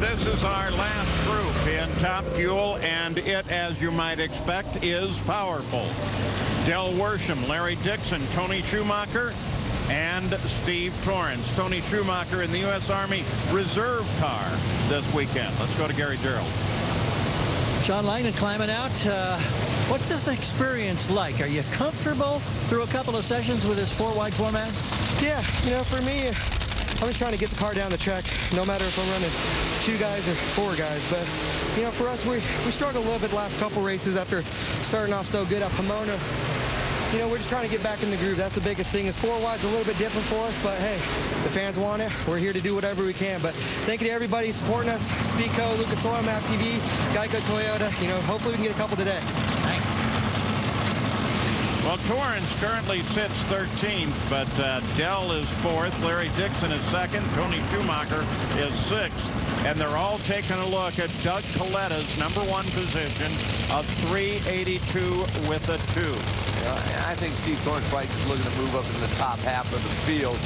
This is our last group in Top Fuel, and it, as you might expect, is powerful. Del Worsham, Larry Dixon, Tony Schumacher, and Steve Torrence. Tony Schumacher in the U.S. Army Reserve car this weekend. Let's go to Gary Gerald. John Langdon climbing out. What's this experience like? Are you comfortable through a couple of sessions with this four-wide format? Yeah, you know, for me, I'm just trying to get the car down the track, no matter if I'm running 2 guys or 4 guys. But, you know, for us, we struggled a little bit the last couple races after starting off so good at Pomona. You know, we're just trying to get back in the groove. That's the biggest thing. Is 4 wide's a little bit different for us, but hey, the fans want it. We're here to do whatever we can. But thank you to everybody supporting us. Speedco, Lucas Oil, Map TV, Geico Toyota. You know, hopefully we can get a couple today. Thanks. Well, Torrence currently sits 13th, but Dell is 4th, Larry Dixon is 2nd, Tony Schumacher is 6th, and they're all taking a look at Doug Coletta's #1 position of 382 with a 2. I think Steve Torrence probably just looking to move up in the top half of the field.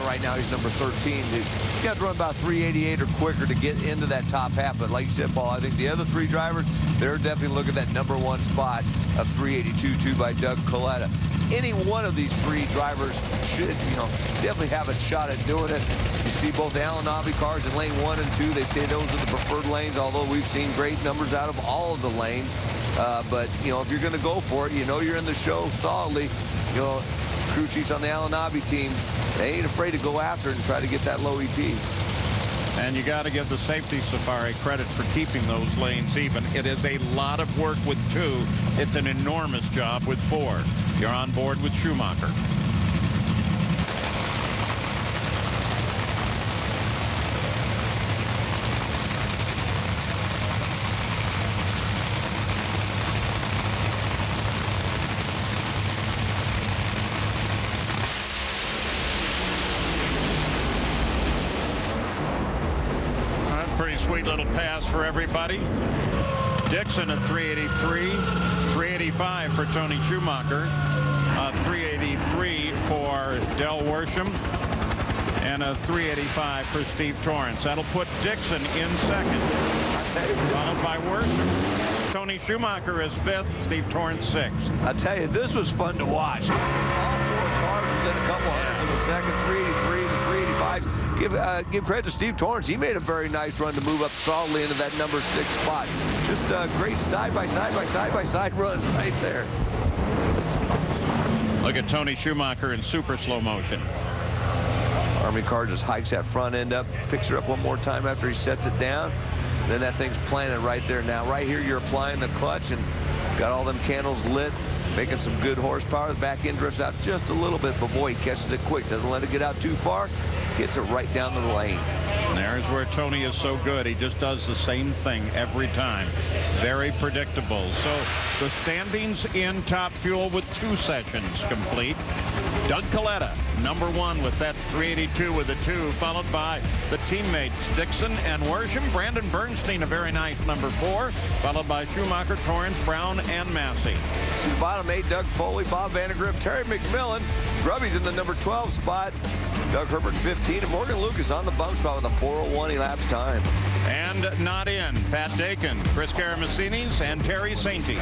Right now he's number 13. He's got to run about 388 or quicker to get into that top half. But like you said, Paul, I think the other 3 drivers, they're definitely looking at that #1 spot of 382 by Doug Coletta. Any one of these 3 drivers should, you know, definitely have a shot at doing it. You see both the Allen-Navi cars in lane 1 and 2. They say those are the preferred lanes, although we've seen great numbers out of all of the lanes. But, you know, if you're going to go for it, you know you're in the show solidly. You know, crew chiefs on the Allen-Navi teams, they ain't afraid to go after it and try to get that low EP. And you got to give the safety safari credit for keeping those lanes even. It is a lot of work with 2. It's an enormous job with 4. You're on board with Schumacher. Pretty sweet little pass for everybody. Dixon at 383, 385 for Tony Schumacher, 383 for Del Worsham, and a 385 for Steve Torrence. That'll put Dixon in 2nd, followed by Worsham. Tony Schumacher is 5th, Steve Torrence 6th. I tell you, this was fun to watch. All 4 cars within a couple hundredths of a second, 383 to 385. Give credit to Steve Torrence. He made a very nice run to move up solidly into that #6 spot. Just great side-by-side runs right there. Look at Tony Schumacher in super slow motion. Army car just hikes that front end up, picks her up one more time after he sets it down. Then that thing's planted right there. Now, right here, you're applying the clutch and got all them candles lit, making some good horsepower. The back end drifts out just a little bit, but boy, he catches it quick. Doesn't let it get out too far. Gets it right down the lane. There's where Tony is so good. He just does the same thing every time. Very predictable. So the standings in Top Fuel with 2 sessions complete. Doug Coletta, #1 with that 382 with a 2, followed by the teammates Dixon and Worsham. Brandon Bernstein, a very nice #4, followed by Schumacher, Torrence, Brown, and Massey. See the bottom 8, Doug Foley, Bob Vandergriff, Terry McMillan. Grubby's in the #12 spot. Doug Herbert 15, and Morgan Lucas on the bump spot with a 4:01 elapsed time. And not in, Pat Dakin, Chris Karamessinis, and Terry Sainty.